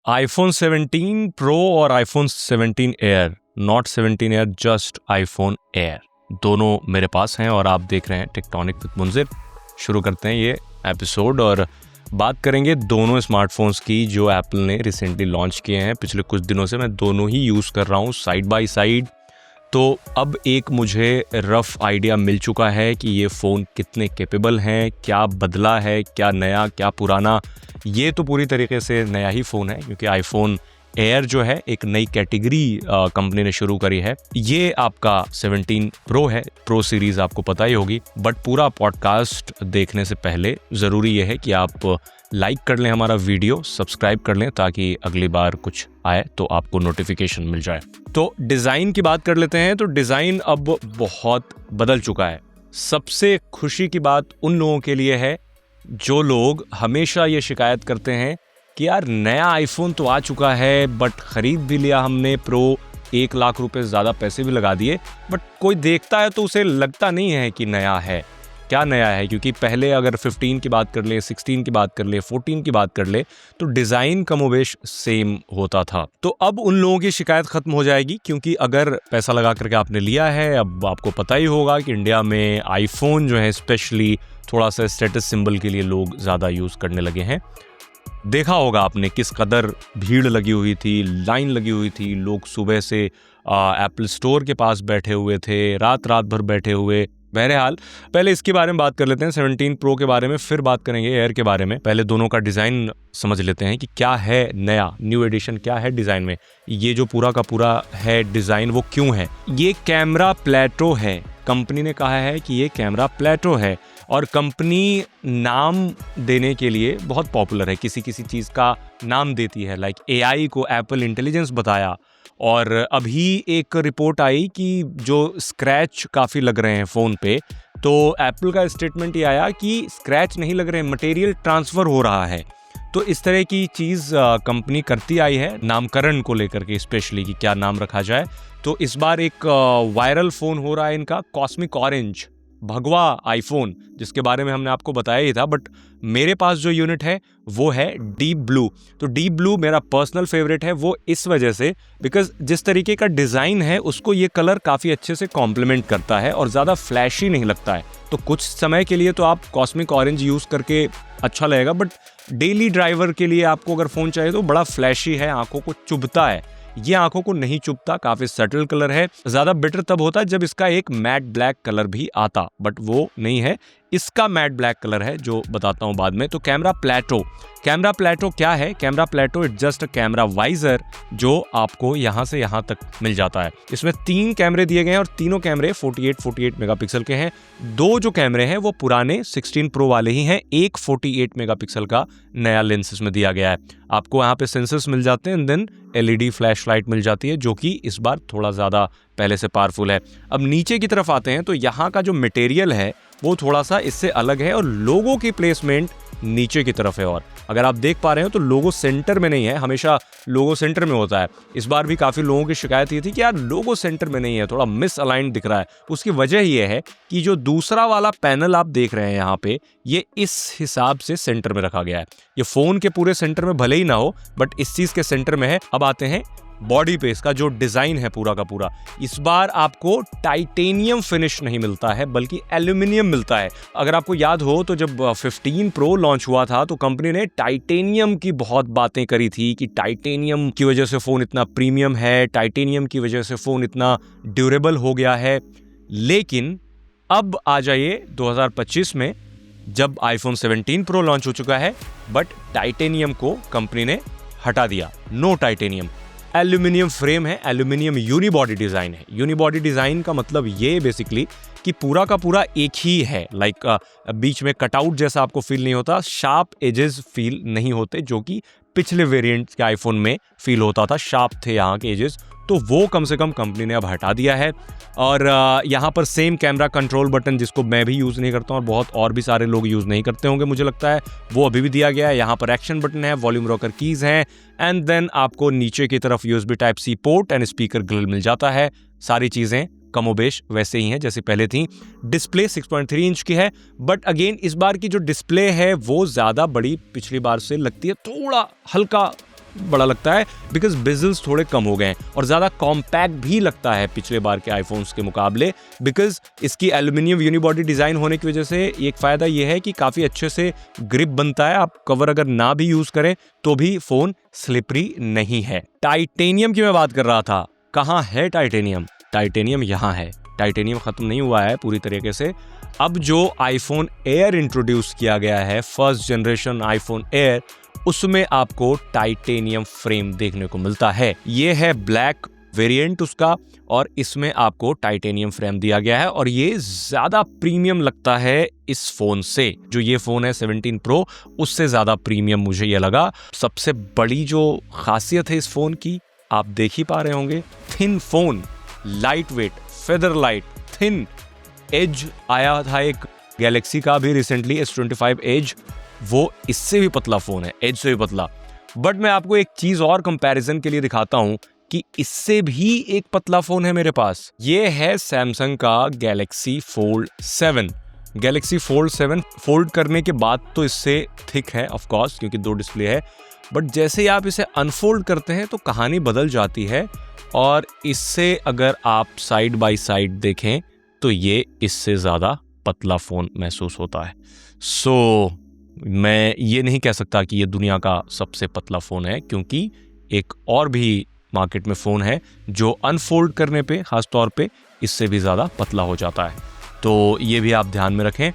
iPhone 17 Pro और iPhone 17 Air, not 17 Air, just iPhone Air, दोनों मेरे पास हैं और आप देख रहे हैं टेक्टोनिक विद मुंजिर। शुरू करते हैं ये एपिसोड और बात करेंगे दोनों स्मार्टफोन्स की जो एप्पल ने रिसेंटली लॉन्च किए हैं। पिछले कुछ दिनों से मैं दोनों ही यूज़ कर रहा हूँ साइड बाय साइड, तो अब एक मुझे रफ़ आइडिया मिल चुका है कि ये फ़ोन कितने कैपेबल हैं, क्या बदला है, क्या नया क्या पुराना। ये तो पूरी तरीके से नया ही फ़ोन है क्योंकि आईफोन एयर जो है एक नई कैटेगरी कंपनी ने शुरू करी है। ये आपका 17 प्रो है, प्रो सीरीज़ आपको पता ही होगी। बट पूरा पॉडकास्ट देखने से पहले ज़रूरी ये है कि आप लाइक कर लें हमारा वीडियो, सब्सक्राइब कर लें ताकि अगली बार कुछ आए तो आपको नोटिफिकेशन मिल जाए। तो डिज़ाइन की बात कर लेते हैं। तो डिज़ाइन अब बहुत बदल चुका है। सबसे खुशी की बात उन लोगों के लिए है जो लोग हमेशा ये शिकायत करते हैं कि यार नया आईफोन तो आ चुका है बट ख़रीद भी लिया हमने प्रो, 1 लाख रुपए ज़्यादा पैसे भी लगा दिए, बट कोई देखता है तो उसे लगता नहीं है कि नया है। क्या नया है? क्योंकि पहले अगर 15 की बात कर ले, 16 की बात कर ले, 14 की बात कर ले तो डिज़ाइन कमोबेश सेम होता था। तो अब उन लोगों की शिकायत ख़त्म हो जाएगी क्योंकि अगर पैसा लगा करके आपने लिया है, अब आपको पता ही होगा कि इंडिया में आईफोन जो है स्पेशली थोड़ा सा स्टेटस सिंबल के लिए लोग ज़्यादा यूज़ करने लगे हैं। देखा होगा आपने किस कदर भीड़ लगी हुई थी, लाइन लगी हुई थी, लोग सुबह से एप्पल स्टोर के पास बैठे हुए थे, रात भर बैठे हुए। बहरहाल पहले इसके बारे में बात कर लेते हैं, 17 प्रो के बारे में, फिर बात करेंगे एयर के बारे में। पहले दोनों का डिज़ाइन समझ लेते हैं कि क्या है नया, न्यू एडिशन क्या है डिज़ाइन में। ये जो पूरा का पूरा है डिज़ाइन वो क्यों है? ये कैमरा प्लेटो है। कंपनी ने कहा है कि ये कैमरा प्लेटो है और कंपनी नाम देने के लिए बहुत पॉपुलर है। किसी चीज़ का नाम देती है, लाइक AI को एप्पल इंटेलिजेंस बताया। और अभी एक रिपोर्ट आई कि जो स्क्रैच काफ़ी लग रहे हैं फ़ोन पे, तो एप्पल का स्टेटमेंट ये आया कि स्क्रैच नहीं लग रहे, मटेरियल ट्रांसफ़र हो रहा है। तो इस तरह की चीज़ कंपनी करती आई है नामकरण को लेकर के, स्पेशली कि क्या नाम रखा जाए। तो इस बार एक वायरल फ़ोन हो रहा है इनका, कॉस्मिक ऑरेंज, भगवा आईफोन, जिसके बारे में हमने आपको बताया ही था। बट मेरे पास जो यूनिट है वो है डीप ब्लू। तो डीप ब्लू मेरा पर्सनल फेवरेट है, वो इस वजह से बिकॉज जिस तरीके का डिज़ाइन है उसको ये कलर काफ़ी अच्छे से कॉम्प्लीमेंट करता है और ज़्यादा फ्लैशी नहीं लगता है। तो कुछ समय के लिए तो आप कॉस्मिक ऑरेंज यूज़ करके अच्छा लगेगा, बट डेली ड्राइवर के लिए आपको अगर फ़ोन चाहिए तो बड़ा फ्लैशी है, आंखों को चुभता है। ये आंखों को नहीं चुभता, काफी सटल कलर है। ज्यादा बेटर तब होता है जब इसका एक मैट ब्लैक कलर भी आता, बट वो नहीं है। इसका मैट ब्लैक कलर है जो बताता हूं बाद में। तो कैमरा प्लेटो क्या है? Camera plateau it's just a camera visor जो आपको यहां से यहां तक मिल जाता है। इसमें 3 कैमरे दिए गए हैं और तीनों कैमरे 48 मेगापिक्सल के हैं। 2 जो कैमरे हैं वो पुराने 16 प्रो वाले ही हैं। एक 48 मेगापिक्सल का नया लेंस इसमें दिया गया है। आपको यहाँ पे सेंसर्स मिल जाते हैं, देन LED फ्लैश लाइट मिल जाती है जो कि इस बार थोड़ा ज़्यादा पहले से पावरफुल है। अब नीचे की तरफ आते हैं तो यहाँ का जो मटेरियल है वो थोड़ा सा इससे अलग है और लोगो की प्लेसमेंट नीचे की तरफ है। और अगर आप देख पा रहे हो तो लोगो सेंटर में नहीं है, हमेशा लोगो सेंटर में होता है। इस बार भी काफ़ी लोगों की शिकायत ये थी कि यार लोगो सेंटर में नहीं है, थोड़ा मिस अलाइंड दिख रहा है। उसकी वजह ये है कि जो दूसरा वाला पैनल आप देख रहे हैं यहाँ पे, ये इस हिसाब से सेंटर में रखा गया है। ये फ़ोन के पूरे सेंटर में भले ही ना हो बट इस चीज़ के सेंटर में है। अब आते हैं बॉडी पे, इसका जो डिज़ाइन है पूरा का पूरा, इस बार आपको टाइटेनियम फिनिश नहीं मिलता है बल्कि एल्यूमिनियम मिलता है। अगर आपको याद हो तो जब 15 प्रो लॉन्च हुआ था तो कंपनी ने टाइटेनियम की बहुत बातें करी थी कि टाइटेनियम की वजह से फ़ोन इतना प्रीमियम है, टाइटेनियम की वजह से फ़ोन इतना ड्यूरेबल हो गया है। लेकिन अब आ जाइए 2025 में जब आईफोन 17 प्रो लॉन्च हो चुका है, बट टाइटेनियम को कंपनी ने हटा दिया। नो टाइटेनियम, एल्यूमिनियम फ्रेम है, एल्यूमिनियम यूनिबॉडी डिज़ाइन है। यूनिबॉडी डिज़ाइन का मतलब ये बेसिकली कि पूरा का पूरा एक ही है, लाइक बीच में कटआउट जैसा आपको फील नहीं होता, शार्प एजेस फील नहीं होते जो कि पिछले वेरिएंट के आईफोन में फील होता था, शार्प थे यहाँ के एजेस। तो वो कम से कम कंपनी ने अब हटा दिया है। और यहाँ पर सेम कैमरा कंट्रोल बटन, जिसको मैं भी यूज़ नहीं करता हूँ और बहुत और भी सारे लोग यूज़ नहीं करते होंगे मुझे लगता है, वो अभी भी दिया गया है। यहाँ पर एक्शन बटन है, वॉल्यूम रॉकर कीज़ हैं, एंड देन आपको नीचे की तरफ USB Type-C port and speaker grill मिल जाता है। सारी चीज़ें कमोबेश वैसे ही हैं जैसे पहले थी। डिस्प्ले 6.3 इंच की है, बट अगेन इस बार की जो डिस्प्ले है वो ज़्यादा बड़ी पिछली बार से लगती है, थोड़ा हल्का बड़ा लगता है बिकॉज बेजल्स थोड़े कम हो गए हैं, और ज़्यादा कॉम्पैक्ट भी लगता है पिछले बार के आईफोन्स के मुकाबले बिकॉज इसकी एल्यूमिनियम यूनिबॉडी डिज़ाइन होने की वजह से एक फ़ायदा ये है कि काफ़ी अच्छे से ग्रिप बनता है। आप कवर अगर ना भी यूज़ करें तो भी फ़ोन स्लिपरी नहीं है। टाइटेनियम की मैं बात कर रहा था, कहाँ है टाइटेनियम? टाइटेनियम यहाँ है। टाइटेनियम ख़त्म नहीं हुआ है पूरी तरीके से। अब जो आईफोन एयर इंट्रोड्यूस किया गया है, फर्स्ट जनरेशन आईफोन एयर, उसमें आपको टाइटेनियम फ्रेम देखने को मिलता है। ये है ब्लैक वेरिएंट उसका, और इसमें आपको टाइटेनियम फ्रेम दिया गया है, और ये ज़्यादा प्रीमियम लगता है इस फ़ोन से। जो ये फ़ोन है 17 प्रो, उससे ज़्यादा प्रीमियम मुझे ये लगा। सबसे बड़ी जो खासियत है इस फ़ोन की, आप देख ही पा रहे होंगे, thin phone, light weight, feather light, thin. As आया था एक गैलेक्सी का भी रिसेंटली, S25 एज, वो इससे भी पतला फ़ोन है, एज से भी पतला। बट मैं आपको एक चीज़ और कंपैरिजन के लिए दिखाता हूँ कि इससे भी एक पतला फ़ोन है मेरे पास। ये है सैमसंग का Galaxy fold 7। Galaxy fold 7 fold करने के बाद तो इससे थिक है ऑफ कोर्स, क्योंकि 2 डिस्प्ले है, बट जैसे ही आप इसे अनफोल्ड करते हैं तो कहानी बदल जाती है, और इससे अगर आप साइड बाय साइड देखें तो ये इससे ज़्यादा पतला फ़ोन महसूस होता है। सो मैं ये नहीं कह सकता कि ये दुनिया का सबसे पतला फ़ोन है, क्योंकि एक और भी मार्केट में फ़ोन है जो अनफोल्ड करने पे ख़ास तौर पे इससे भी ज़्यादा पतला हो जाता है। तो ये भी आप ध्यान में रखें।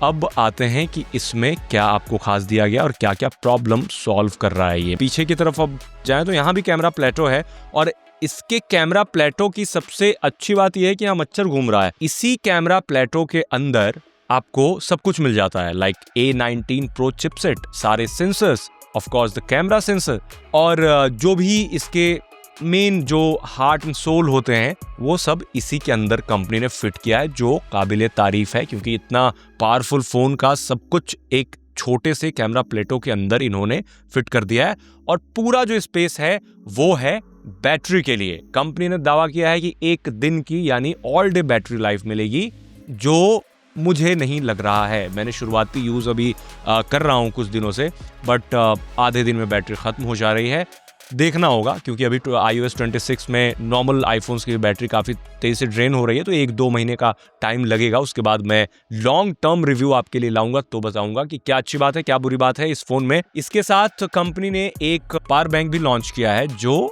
अब आते हैं कि इसमें क्या आपको खास दिया गया और क्या क्या प्रॉब्लम सॉल्व कर रहा है ये। पीछे की तरफ अब जाएं तो यहाँ भी कैमरा प्लेटो है, और इसके कैमरा प्लेटो की सबसे अच्छी बात यह है कि यहाँ मच्छर घूम रहा है। इसी कैमरा प्लेटो के अंदर आपको सब कुछ मिल जाता है, लाइक A19 Pro चिपसेट, सारे sensors, of course the camera sensor, और जो भी इसके मेन जो हार्ट एंड सोल होते हैं वो सब इसी के अंदर कंपनी ने फिट किया है, जो काबिले तारीफ है, क्योंकि इतना पावरफुल फोन का सब कुछ एक छोटे से कैमरा प्लेटो के अंदर इन्होंने फिट कर दिया है। और पूरा जो स्पेस है वो है बैटरी के लिए। कंपनी ने दावा किया है कि 1 दिन की यानी ऑल डे बैटरी लाइफ मिलेगी, जो मुझे नहीं लग रहा है। मैंने शुरुआती यूज़ अभी कर रहा हूँ कुछ दिनों से, बट आधे दिन में बैटरी ख़त्म हो जा रही है। देखना होगा, क्योंकि अभी iOS 26 में नॉर्मल आईफोन्स की बैटरी काफ़ी तेज़ी से ड्रेन हो रही है, तो 1-2 महीने का टाइम लगेगा। उसके बाद मैं लॉन्ग टर्म रिव्यू आपके लिए लाऊंगा, तो बताऊंगा कि क्या अच्छी बात है क्या बुरी बात है इस फ़ोन में। इसके साथ कंपनी ने एक पावर बैंक भी लॉन्च किया है जो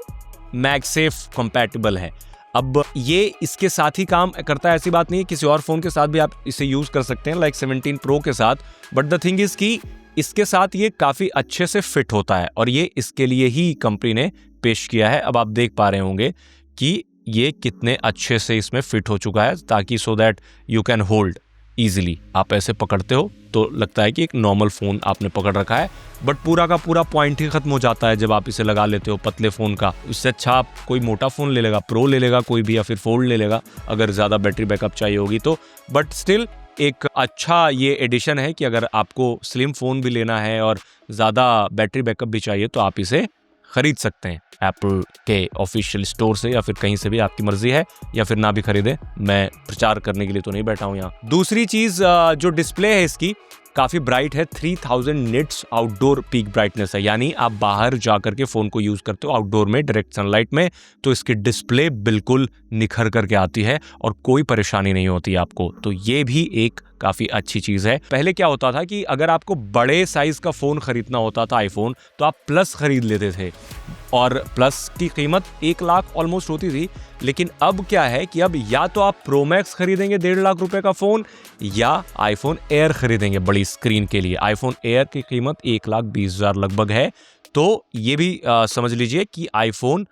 मैगसेफ कंपैटिबल है। अब ये इसके साथ ही काम करता है, ऐसी बात नहीं है, किसी और फ़ोन के साथ भी आप इसे यूज़ कर सकते हैं, लाइक 17 प्रो के साथ। बट द थिंग इज़ कि इसके साथ ये काफ़ी अच्छे से फिट होता है, और ये इसके लिए ही कंपनी ने पेश किया है। अब आप देख पा रहे होंगे कि ये कितने अच्छे से इसमें फिट हो चुका है, ताकि सो that you can hold easily. आप ऐसे पकड़ते हो तो लगता है कि एक नॉर्मल फ़ोन आपने पकड़ रखा है, बट पूरा का पूरा पॉइंट ही ख़त्म हो जाता है जब आप इसे लगा लेते हो पतले फ़ोन का। इससे अच्छा आप कोई मोटा फ़ोन ले लेगा, प्रो ले लेगा कोई भी, या फिर फोल्ड ले लेगा अगर ज़्यादा बैटरी बैकअप चाहिए होगी तो। बट स्टिल एक अच्छा ये एडिशन है कि अगर आपको स्लिम फ़ोन भी लेना है और ज़्यादा बैटरी बैकअप भी चाहिए तो आप इसे खरीद सकते हैं एप्पल के ऑफिशियल स्टोर से, या फिर कहीं से भी, आपकी मर्जी है, या फिर ना भी खरीदें। मैं प्रचार करने के लिए तो नहीं बैठा हूँ यहाँ। दूसरी चीज़ जो डिस्प्ले है इसकी काफ़ी ब्राइट है, 3000 निट्स आउटडोर पीक ब्राइटनेस है, यानी आप बाहर जा करके फ़ोन को यूज़ करते हो आउटडोर में डायरेक्ट सनलाइट में, तो इसकी डिस्प्ले बिल्कुल निखर करके आती है और कोई परेशानी नहीं होती आपको। तो ये भी एक काफ़ी अच्छी चीज़ है। पहले क्या होता था कि अगर आपको बड़े साइज़ का फ़ोन ख़रीदना होता था आईफोन, तो आप प्लस ख़रीद लेते थे, और प्लस की कीमत 1 लाख ऑलमोस्ट होती थी। लेकिन अब क्या है कि अब या तो आप प्रो मैक्स खरीदेंगे 1.5 लाख रुपए का फ़ोन, या आईफोन एयर खरीदेंगे बड़ी स्क्रीन के लिए। आईफोन एयर की कीमत 1,20,000 लगभग है। तो ये भी समझ लीजिए कि आईफोन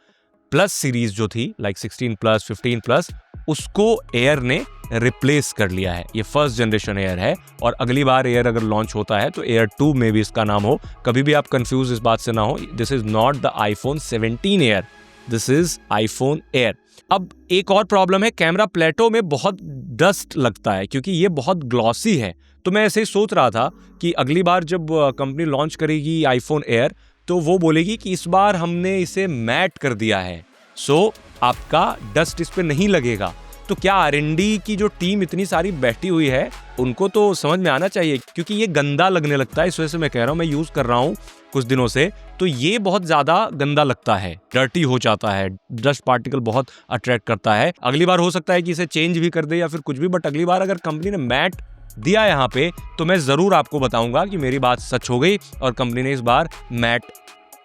प्लस सीरीज़ जो थी, लाइक 16 प्लस 15 प्लस, उसको एयर ने रिप्लेस कर लिया है। ये फर्स्ट जनरेशन एयर है, और अगली बार एयर अगर लॉन्च होता है तो एयर 2 में भी इसका नाम हो। कभी भी आप कंफ्यूज इस बात से ना हो, this is not the iPhone 17 air, this is iPhone air. अब एक और प्रॉब्लम है, कैमरा प्लेटो में बहुत डस्ट लगता है क्योंकि ये बहुत ग्लॉसी है। तो मैं ऐसे ही सोच रहा था कि अगली बार जब कंपनी लॉन्च करेगी आईफोन एयर, तो वो बोलेगी कि इस बार हमने इसे मैट कर दिया है, सो आपका डस्ट इस पे नहीं लगेगा। तो तो क्या R&D की जो टीम इतनी सारी बैठी हुई है उनको तो समझ में आना चाहिए, क्योंकि ये गंदा लगने लगता है। इस वजह से मैं कह रहा हूँ, मैं यूज कर रहा हूँ कुछ दिनों से, तो ये बहुत ज्यादा गंदा लगता है, डर्टी हो जाता है, डस्ट पार्टिकल बहुत अट्रैक्ट करता है। अगली बार हो सकता है कि इसे चेंज भी कर दे या फिर कुछ भी, बट अगली बार अगर कंपनी ने मैट दिया यहाँ पे तो मैं जरूर आपको बताऊंगा कि मेरी बात सच हो गई और कंपनी ने इस बार मैट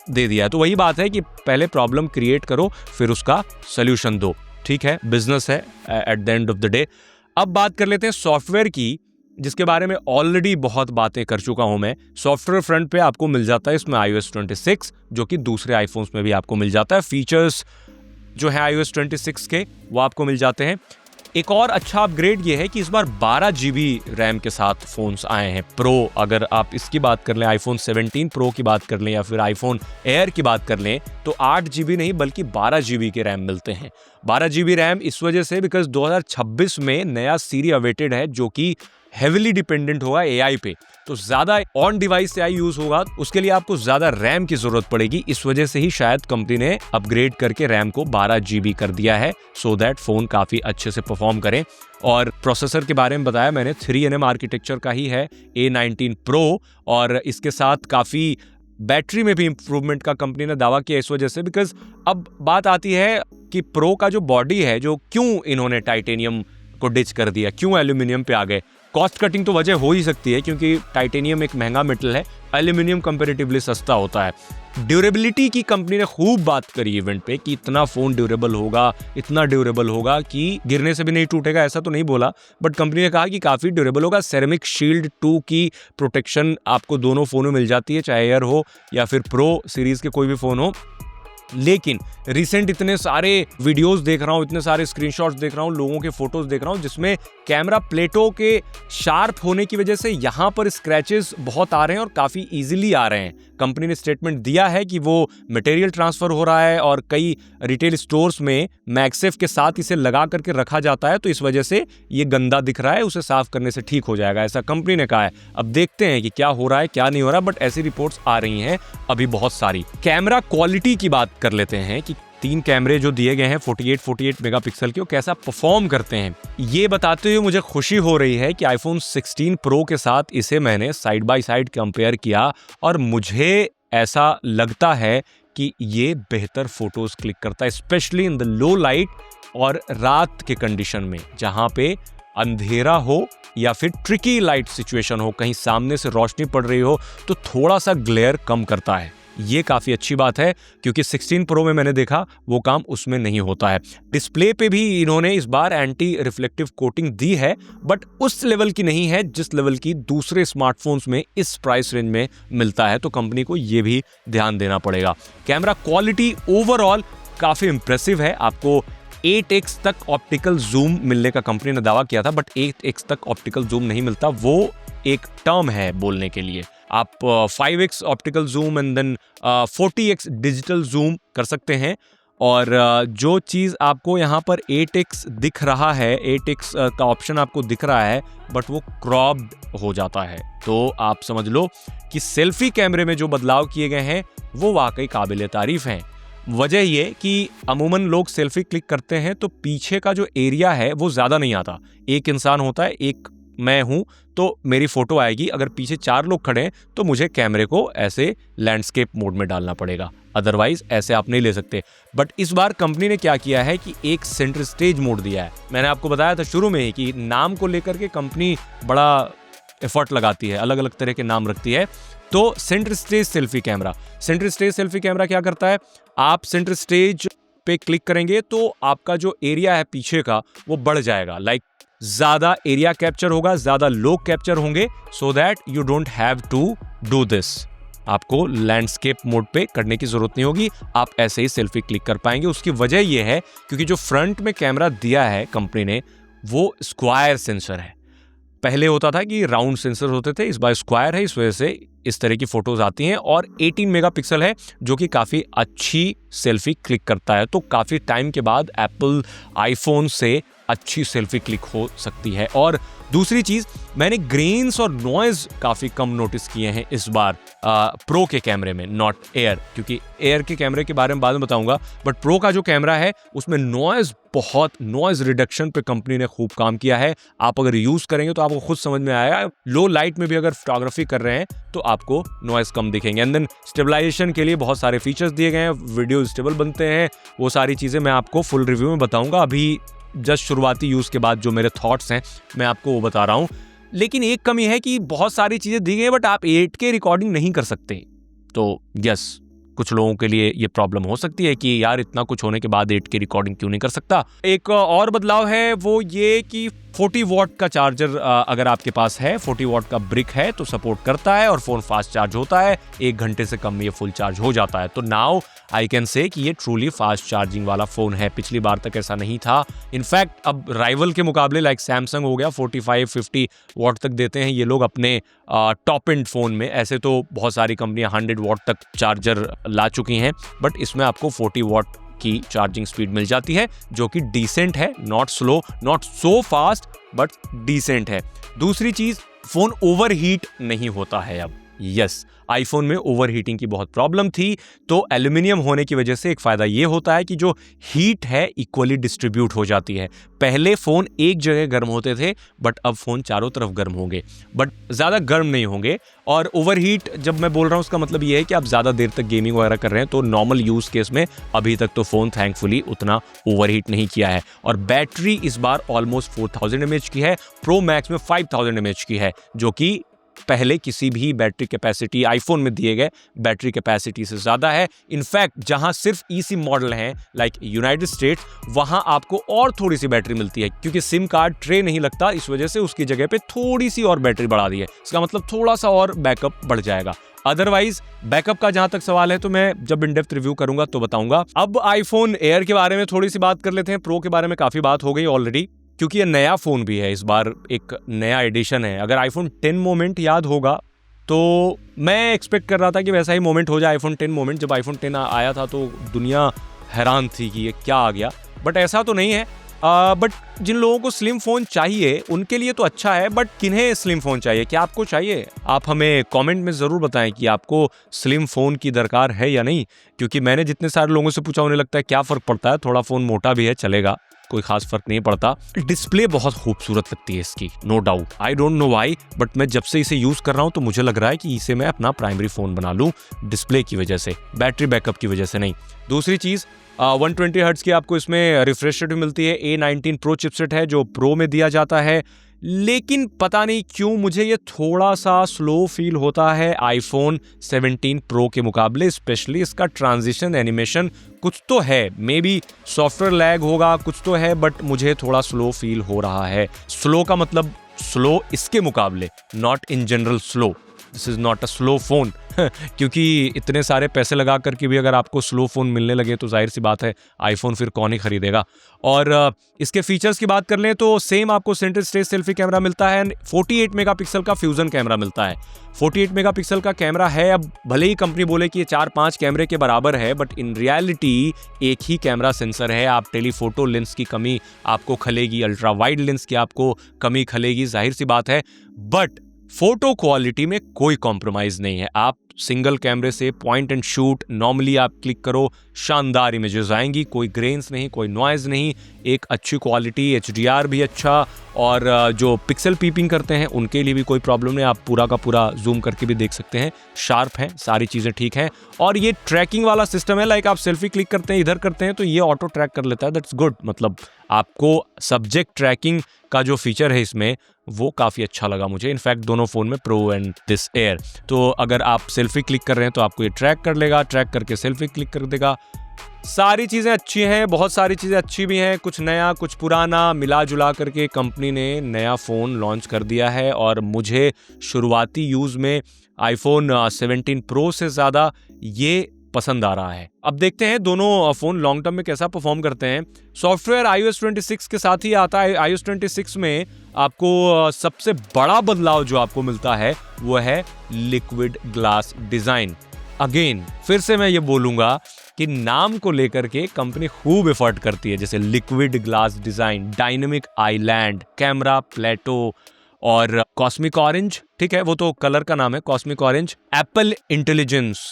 दे दिया है। तो वही बात है कि पहले प्रॉब्लम क्रिएट करो फिर उसका सोल्यूशन दो, ठीक है, बिजनेस है at the end of the day. अब बात कर लेते हैं सॉफ्टवेयर की, जिसके बारे में ऑलरेडी बहुत बातें कर चुका हूं मैं। सॉफ्टवेयर फ्रंट पे आपको मिल जाता है इसमें iOS 26, जो कि दूसरे आईफोन्स में भी आपको मिल जाता है। फीचर्स जो है iOS 26 के वो आपको मिल जाते हैं। एक और अच्छा अपग्रेड ये है कि इस बार 12 GB रैम के साथ फोन्स आए हैं प्रो। अगर आप इसकी बात कर लें, आईफोन 17 प्रो की बात कर लें या फिर आईफोन एयर की बात कर लें, तो 8 GB नहीं बल्कि 12 GB के रैम मिलते हैं। 12 GB रैम इस वजह से बिकॉज 2026 में नया सीरी अवेटेड है जो कि हेविली डिपेंडेंट होगा AI पे, तो ज्यादा ऑन डिवाइस AI यूज होगा, उसके लिए आपको ज्यादा रैम की जरूरत पड़ेगी। इस वजह से ही शायद कंपनी ने अपग्रेड करके रैम को 12 GB कर दिया है, सो दैट फोन काफी अच्छे से परफॉर्म करें। और प्रोसेसर के बारे में बताया मैंने, 3nm आर्किटेक्चर का ही है A19 Pro, और इसके साथ काफी बैटरी में भी इंप्रूवमेंट का कंपनी ने दावा किया इस वजह से। बिकॉज अब बात आती है कि प्रो का जो बॉडी है, जो क्यों इन्होंने टाइटेनियम को डिच कर दिया, क्यों एल्यूमिनियम पे आ गए। कॉस्ट कटिंग तो वजह हो ही सकती है क्योंकि टाइटेनियम एक महंगा मेटल है, एल्यूमिनियम कंपैरेटिवली सस्ता होता है। ड्यूरेबिलिटी की कंपनी ने खूब बात करी इवेंट पे कि इतना फोन ड्यूरेबल होगा, इतना ड्यूरेबल होगा कि गिरने से भी नहीं टूटेगा, ऐसा तो नहीं बोला, बट कंपनी ने कहा कि काफी ड्यूरेबल होगा। सेरेमिक शील्ड 2 की प्रोटेक्शन आपको दोनों फोनों में मिल जाती है, चाहे एयर हो या फिर प्रो सीरीज के कोई भी फोन हो। लेकिन रिसेंट इतने सारे वीडियोस देख रहा हूँ, इतने सारे स्क्रीनशॉट्स देख रहा हूँ, लोगों के फोटोज देख रहा हूँ, जिसमें कैमरा प्लेटों के शार्प होने की वजह से यहाँ पर स्क्रैचेस बहुत आ रहे हैं और काफ़ी इजीली आ रहे हैं। कंपनी ने स्टेटमेंट दिया है कि वो मटेरियल ट्रांसफ़र हो रहा है और कई रिटेल स्टोर्स में मैगसेफ के साथ इसे लगा करके रखा जाता है, तो इस वजह से ये गंदा दिख रहा है, उसे साफ करने से ठीक हो जाएगा, ऐसा कंपनी ने कहा है। अब देखते हैं कि क्या हो रहा है क्या नहीं हो रहा, बट ऐसी रिपोर्ट्स आ रही हैं अभी बहुत सारी। कैमरा क्वालिटी की बात कर लेते हैं कि 3 कैमरे जो दिए गए हैं 48 मेगापिक्सल के, वो कैसा परफॉर्म करते हैं। ये बताते हुए मुझे खुशी हो रही है कि आईफोन 16 प्रो के साथ इसे मैंने साइड बाय साइड कंपेयर किया और मुझे ऐसा लगता है कि ये बेहतर फोटोज क्लिक करता है, specially in the low light और रात के कंडीशन में, जहां पे अंधेरा हो या फिर ट्रिकी लाइट सिचुएशन हो, कहीं सामने से रोशनी पड़ रही हो तो थोड़ा सा ग्लेयर कम करता है। ये काफ़ी अच्छी बात है क्योंकि 16 प्रो में मैंने देखा वो काम उसमें नहीं होता है। डिस्प्ले पे भी इन्होंने इस बार एंटी रिफ्लेक्टिव कोटिंग दी है, बट उस लेवल की नहीं है जिस लेवल की दूसरे स्मार्टफोन्स में इस प्राइस रेंज में मिलता है, तो कंपनी को ये भी ध्यान देना पड़ेगा। कैमरा क्वालिटी ओवरऑल काफ़ी इंप्रेसिव है। आपको 8x तक ऑप्टिकल जूम मिलने का कंपनी ने दावा किया था, बट 8x तक ऑप्टिकल जूम नहीं मिलता, वो एक टर्म है बोलने के लिए। आप 5x optical zoom and then 40x digital zoom कर सकते हैं, और जो चीज़ आपको यहाँ पर 8x दिख रहा है, 8x का ऑप्शन आपको दिख रहा है, बट वो क्रॉप्ड हो जाता है। तो आप समझ लो कि सेल्फी कैमरे में जो बदलाव किए गए हैं वो वाकई काबिल तारीफ हैं। वजह ये कि अमूमन लोग सेल्फी क्लिक करते हैं तो पीछे का जो एरिया है वो ज़्यादा नहीं आता। एक इंसान होता है, एक मैं हूं, तो मेरी फोटो आएगी। अगर पीछे 4 लोग खड़े हैं तो मुझे कैमरे को ऐसे लैंडस्केप मोड में डालना पड़ेगा, अदरवाइज ऐसे आप नहीं ले सकते। बट इस बार कंपनी ने क्या किया है कि एक सेंटर स्टेज मोड दिया है। मैंने आपको बताया था शुरू में ही कि नाम को लेकर के कंपनी बड़ा एफर्ट लगाती है, अलग अलग तरह के नाम रखती है। तो सेंटर स्टेज सेल्फी कैमरा क्या करता है, आप सेंटर स्टेज पे क्लिक करेंगे तो आपका जो एरिया है पीछे का वो बढ़ जाएगा, लाइक ज्यादा एरिया कैप्चर होगा, ज्यादा लोग कैप्चर होंगे, so that you don't have to do this. आपको लैंडस्केप मोड पे करने की जरूरत नहीं होगी, आप ऐसे ही सेल्फी क्लिक कर पाएंगे। उसकी वजह यह है क्योंकि जो फ्रंट में कैमरा दिया है कंपनी ने वो स्क्वायर सेंसर है। पहले होता था कि राउंड सेंसर होते थे, इस बार स्क्वायर है, इस वजह से इस तरह की फोटोज आती हैं। और 18 मेगापिक्सल है जो कि काफ़ी अच्छी सेल्फी क्लिक करता है। तो काफ़ी टाइम के बाद एप्पल आईफोन से अच्छी सेल्फी क्लिक हो सकती है। और दूसरी चीज़, मैंने ग्रेन्स और नॉइज़ काफ़ी कम नोटिस किए हैं इस बार प्रो के कैमरे में, नॉट एयर, क्योंकि एयर के कैमरे के बारे में बाद में बताऊंगा। बट प्रो का जो कैमरा है उसमें नॉइज़ रिडक्शन पे कंपनी ने खूब काम किया है। आप अगर यूज़ करेंगे तो आपको खुद समझ में आएगा। लो लाइट में भी अगर फोटोग्राफी कर रहे हैं तो आपको नॉइज़ कम दिखेंगे। एंड देन स्टेबलाइजेशन के लिए बहुत सारे फीचर्स दिए गए हैं, वीडियो स्टेबल बनते हैं। वो सारी चीज़ें मैं आपको फुल रिव्यू में बताऊंगा। अभी जस्ट शुरुआती यूज़ के बाद जो मेरे थॉट्स हैं मैं आपको वो बता रहा हूँ। लेकिन एक कमी है कि बहुत सारी चीज़ें दी गई हैं बट आप 8K रिकॉर्डिंग नहीं कर सकते। तो यस, कुछ लोगों के लिए ये प्रॉब्लम हो सकती है कि यार इतना कुछ होने के बाद 8K रिकॉर्डिंग क्यों नहीं कर सकता। एक और बदलाव है वो ये कि 40 वॉट का चार्जर अगर आपके पास है, 40 वॉट का ब्रिक है तो सपोर्ट करता है और फ़ोन फास्ट चार्ज होता है। 1 घंटे से कम में ये फुल चार्ज हो जाता है। तो नाउ आई कैन से कि ये ट्रूली फास्ट चार्जिंग वाला फ़ोन है। पिछली बार तक ऐसा नहीं था। इनफैक्ट अब राइवल के मुकाबले लाइक सैमसंग हो गया 45-50 वॉट तक देते हैं ये लोग अपने टॉप एंड फ़ोन में। ऐसे तो बहुत सारी कंपनियां 100 वॉट तक चार्जर ला चुकी हैं, बट इसमें आपको 40 वॉट की चार्जिंग स्पीड मिल जाती है जो कि डिसेंट है, not slow, not so fast but decent है। दूसरी चीज़, फ़ोन ओवरहीट नहीं होता है अब। यस, आईफोन में ओवर हीटिंग की बहुत प्रॉब्लम थी, तो एल्यूमिनियम होने की वजह से एक फ़ायदा ये होता है कि जो हीट है इक्वली डिस्ट्रीब्यूट हो जाती है। पहले फ़ोन एक जगह गर्म होते थे बट अब फ़ोन चारों तरफ गर्म होंगे, बट ज़्यादा गर्म नहीं होंगे। और ओवर हीट जब मैं बोल रहा हूँ उसका मतलब ये है कि आप ज़्यादा देर तक गेमिंग वगैरह कर रहे हैं तो नॉर्मल यूज़ केस में अभी तक तो फ़ोन थैंकफुली उतना ओवर हीट नहीं किया है। और बैटरी इस बार ऑलमोस्ट 4000 mAh की है, प्रो मैक्स में 5000 mAh की है, जो कि पहले किसी भी बैटरी कैपेसिटी आईफोन में दिए गए बैटरी कैपेसिटी से ज़्यादा है। इनफैक्ट जहां सिर्फ ई सिम मॉडल हैं लाइक यूनाइटेड स्टेट्स, वहां आपको और थोड़ी सी बैटरी मिलती है, क्योंकि सिम कार्ड ट्रे नहीं लगता, इस वजह से उसकी जगह पे थोड़ी सी और बैटरी बढ़ा दी है। इसका मतलब थोड़ा सा और बैकअप बढ़ जाएगा। अदरवाइज बैकअप का जहां तक सवाल है तो मैं जब इन डेप्थ रिव्यू करूंगा तो बताऊंगा। अब आईफोन एयर के बारे में थोड़ी सी बात कर लेते हैं। प्रो के बारे में काफ़ी बात हो गई ऑलरेडी, क्योंकि ये नया फ़ोन भी है, इस बार एक नया एडिशन है। अगर आईफोन 10 मोमेंट याद होगा तो मैं एक्सपेक्ट कर रहा था कि वैसा ही मोमेंट हो जाए आईफोन 10 मोमेंट। जब आईफोन 10 आया था तो दुनिया हैरान थी कि ये क्या आ गया, बट ऐसा तो नहीं है। बट जिन लोगों को स्लिम फ़ोन चाहिए उनके लिए तो अच्छा है, बट किन्हें स्लिम फ़ोन चाहिए, क्या आपको चाहिए? आप हमें कमेंट में ज़रूर बताएं कि आपको स्लिम फ़ोन की दरकार है या नहीं, क्योंकि मैंने जितने सारे लोगों से पूछा उन्हें लगता है क्या फ़र्क पड़ता है, थोड़ा फ़ोन मोटा भी है चलेगा, कोई खास फर्क नहीं पड़ता। डिस्प्ले बहुत खूबसूरत लगती है इसकी, no doubt. I don't know why, but मैं जब से इसे यूज़ कर रहा हूँ तो मुझे लग रहा है कि इसे मैं अपना प्राइमरी फ़ोन बना लूँ, डिस्प्ले की वजह से, बैटरी बैकअप की वजह से नहीं। दूसरी चीज़, 120 हर्ट्ज़ की आपको इसमें रिफ्रेश रेट भी मिलती है। A19 प्रो चिपसेट है जो प्रो में दिया जाता है, लेकिन पता नहीं क्यों मुझे ये थोड़ा सा स्लो फील होता है आईफोन 17 प्रो के मुकाबले। स्पेशली इसका ट्रांजिशन एनिमेशन कुछ तो है, मे बी सॉफ्टवेयर लैग होगा, कुछ तो है, बट मुझे थोड़ा स्लो फील हो रहा है। स्लो का मतलब स्लो इसके मुकाबले, not in general slow. This is not a slow phone क्योंकि इतने सारे पैसे लगा करके भी अगर आपको स्लो फ़ोन मिलने लगे तो जाहिर सी बात है आईफोन फिर कौन ही खरीदेगा। और इसके फीचर्स की बात कर लें तो सेम आपको सेंटर स्टेज सेल्फी कैमरा मिलता है, 48 मेगापिक्सल का फ्यूज़न कैमरा मिलता है। 48 मेगापिक्सल का कैमरा है, अब भले ही कंपनी बोले कि ये 4-5 कैमरे के बराबर है, बट इन रियलिटी एक ही कैमरा सेंसर है। आप टेलीफोटो लेंस की कमी आपको खलेगी, अल्ट्रा वाइड लेंस की आपको कमी खलेगी, जाहिर सी बात है, बट फोटो क्वालिटी में कोई कॉम्प्रोमाइज़ नहीं है। आप सिंगल कैमरे से पॉइंट एंड शूट नॉर्मली आप क्लिक करो, शानदार इमेजेस आएंगी, कोई ग्रेन्स नहीं, कोई नॉइज़ नहीं, एक अच्छी क्वालिटी, HDR भी अच्छा, और जो पिक्सल पीपिंग करते हैं उनके लिए भी कोई प्रॉब्लम नहीं, आप पूरा का पूरा जूम करके भी देख सकते हैं, शार्प है, सारी चीज़ें ठीक हैं। और ये ट्रैकिंग वाला सिस्टम है, लाइक आप सेल्फी क्लिक करते हैं, इधर करते हैं तो ये ऑटो ट्रैक कर लेता है, दैट्स गुड। मतलब आपको सब्जेक्ट ट्रैकिंग का जो फीचर है इसमें वो काफ़ी अच्छा लगा मुझे, इनफैक्ट दोनों फ़ोन में, प्रो एंड दिस एयर। तो अगर आप सेल्फी क्लिक कर रहे हैं तो आपको ये ट्रैक कर लेगा, ट्रैक करके सेल्फी क्लिक कर देगा। सारी चीज़ें अच्छी हैं, बहुत सारी चीज़ें अच्छी भी हैं, कुछ नया कुछ पुराना मिला जुला करके कंपनी ने नया फ़ोन लॉन्च कर दिया है। और मुझे शुरुआती यूज़ में आईफोन 17 प्रो से ज़्यादा ये पसंद आ रहा है। अब देखते हैं दोनों फ़ोन लॉन्ग टर्म में कैसा परफॉर्म करते हैं। सॉफ्टवेयर iOS 26 के साथ ही आता है। iOS 26 में आपको सबसे बड़ा बदलाव जो आपको मिलता है वो है लिक्विड ग्लास डिज़ाइन। अगेन फिर से मैं ये बोलूंगा कि नाम को लेकर के कंपनी खूब एफर्ट करती है, जैसे liquid glass design, dynamic island, camera plateau और कॉस्मिक ऑरेंज। ठीक है, वो तो कलर का नाम है, cosmic orange. Apple intelligence,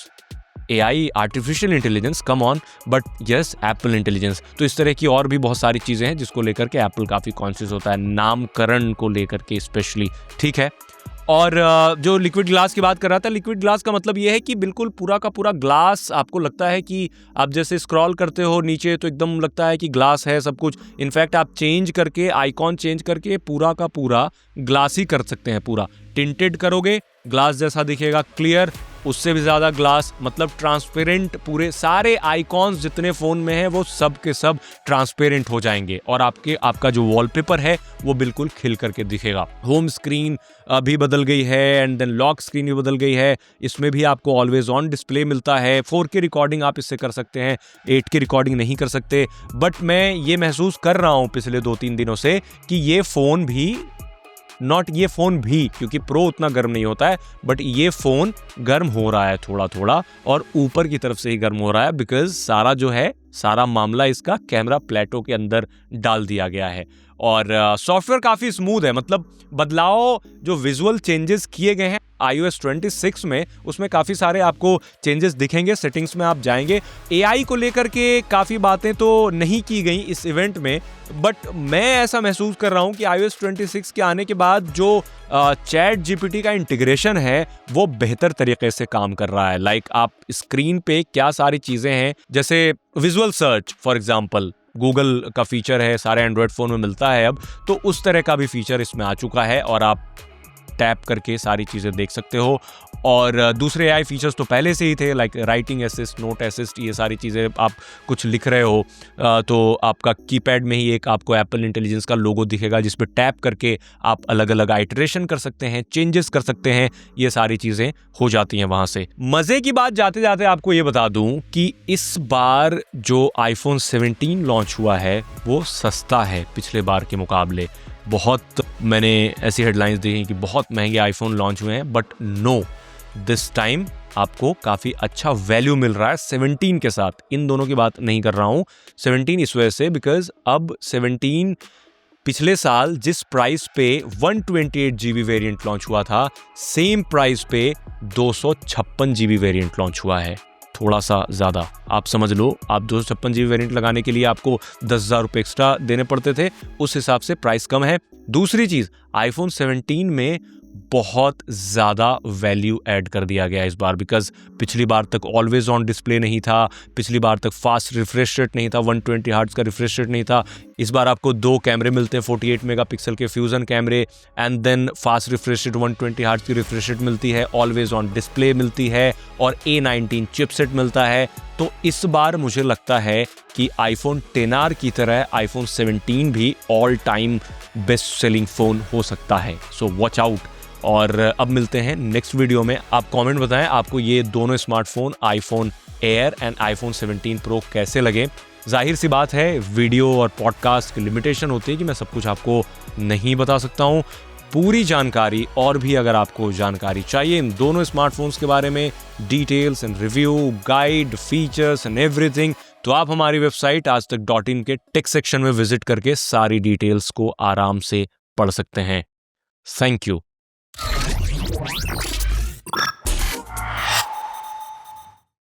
AI artificial intelligence, come on, but yes Apple intelligence. तो इस तरह की और भी बहुत सारी चीज़ें हैं जिसको लेकर के एप्पल काफ़ी कॉन्शियस होता है, नामकरण को लेकर के स्पेशली। ठीक है, और जो लिक्विड ग्लास की बात कर रहा था, लिक्विड ग्लास का मतलब ये है कि बिल्कुल पूरा का पूरा ग्लास आपको लगता है कि आप जैसे स्क्रॉल करते हो नीचे तो एकदम लगता है कि ग्लास है सब कुछ। इनफैक्ट आप चेंज करके, आइकॉन चेंज करके पूरा का पूरा ग्लास ही कर सकते हैं। पूरा टिंटेड करोगे ग्लास जैसा दिखेगा, क्लियर, उससे भी ज़्यादा ग्लास, मतलब ट्रांसपेरेंट। पूरे सारे आइकॉन्स जितने फ़ोन में हैं वो सब के सब ट्रांसपेरेंट हो जाएंगे और आपका जो वॉलपेपर है वो बिल्कुल खिल करके दिखेगा। होम स्क्रीन भी बदल गई है एंड देन लॉक स्क्रीन भी बदल गई है। इसमें भी आपको ऑलवेज ऑन डिस्प्ले मिलता है। 4K रिकॉर्डिंग आप इससे कर सकते हैं, 8K रिकॉर्डिंग नहीं कर सकते। बट मैं ये महसूस कर रहा हूँ पिछले 2-3 दिनों से कि ये फ़ोन भी क्योंकि प्रो उतना गर्म नहीं होता है, बट ये फ़ोन गर्म हो रहा है थोड़ा थोड़ा, और ऊपर की तरफ से ही गर्म हो रहा है बिकॉज सारा मामला इसका कैमरा प्लेटो के अंदर डाल दिया गया है। और सॉफ्टवेयर काफ़ी स्मूथ है, मतलब बदलाव जो विजुअल चेंजेस किए गए हैं iOS 26 में, उसमें काफ़ी सारे आपको चेंजेस दिखेंगे। सेटिंग्स में आप जाएंगे, AI को लेकर के काफ़ी बातें तो नहीं की गई इस इवेंट में, बट मैं ऐसा महसूस कर रहा हूं कि iOS 26 के आने के बाद जो चैट GPT का इंटीग्रेशन है वो बेहतर तरीके से काम कर रहा है। लाइक आप स्क्रीन पे क्या सारी चीज़ें हैं, जैसे visual search for example, Google का फीचर है, सारे एंड्रॉयड फ़ोन में मिलता है अब, तो उस तरह का भी फीचर इसमें आ चुका है और आप टैप करके सारी चीज़ें देख सकते हो। और दूसरे AI फीचर्स तो पहले से ही थे, like writing assist, note assist, ये सारी चीज़ें। आप कुछ लिख रहे हो तो आपका कीपैड में ही एक आपको एप्पल इंटेलिजेंस का लोगो दिखेगा जिस पे टैप करके आप अलग अलग आइटरेशन कर सकते हैं, चेंजेस कर सकते हैं, ये सारी चीज़ें हो जाती हैं वहाँ से। मज़े की बात जाते जाते आपको ये बता दूँ कि इस बार जो iPhone 17 लॉन्च हुआ है वो सस्ता है पिछले बार के मुकाबले। बहुत मैंने ऐसी हेडलाइंस देखी कि बहुत महंगे आईफोन लॉन्च हुए हैं, बट नो, दिस टाइम आपको काफ़ी अच्छा वैल्यू मिल रहा है 17 के साथ। इन दोनों की बात नहीं कर रहा हूँ, 17 इस वजह से बिकॉज अब 17 पिछले साल जिस प्राइस पे 128 GB वेरिएंट लॉन्च हुआ था, सेम प्राइस पे 256 GB वेरिएंट लॉन्च हुआ है, थोड़ा सा ज़्यादा। आप समझ लो, आप 256 GB वेरिएंट लगाने के लिए आपको 10,000 रुपये एक्स्ट्रा देने पड़ते थे, उस हिसाब से प्राइस कम है। दूसरी चीज़, iPhone 17 में बहुत ज़्यादा वैल्यू ऐड कर दिया गया इस बार, बिकॉज पिछली बार तक ऑलवेज ऑन डिस्प्ले नहीं था, पिछली बार तक फास्ट रिफ्रेश रेट नहीं था, 120 हर्ट्ज का रिफ्रेश रेट नहीं था। इस बार आपको 2 कैमरे मिलते हैं, 48 मेगापिक्सल के फ्यूजन कैमरे, and then fast refresh rate 120 hertz की रिफ्रेश रेट मिलती है, ऑलवेज ऑन डिस्प्ले मिलती है और A19 चिपसेट मिलता है। तो इस बार मुझे लगता है कि iPhone XR की तरह iPhone 17 भी all time best selling phone हो सकता है, सो वॉच आउट। और अब मिलते हैं नेक्स्ट वीडियो में। आप कमेंट बताएं आपको ये दोनों smartphone iPhone Air and iPhone 17 Pro कैसे लगे। जाहिर सी बात है, वीडियो और पॉडकास्ट की लिमिटेशन होती है कि मैं सब कुछ आपको नहीं बता सकता हूँ। पूरी जानकारी और भी अगर आपको जानकारी चाहिए इन दोनों स्मार्टफोन्स के बारे में, details and review, guide, features and everything, तो आप हमारी वेबसाइट aajtak.in के टेक सेक्शन में विजिट करके सारी डिटेल्स को आराम से पढ़ सकते हैं। Thank you.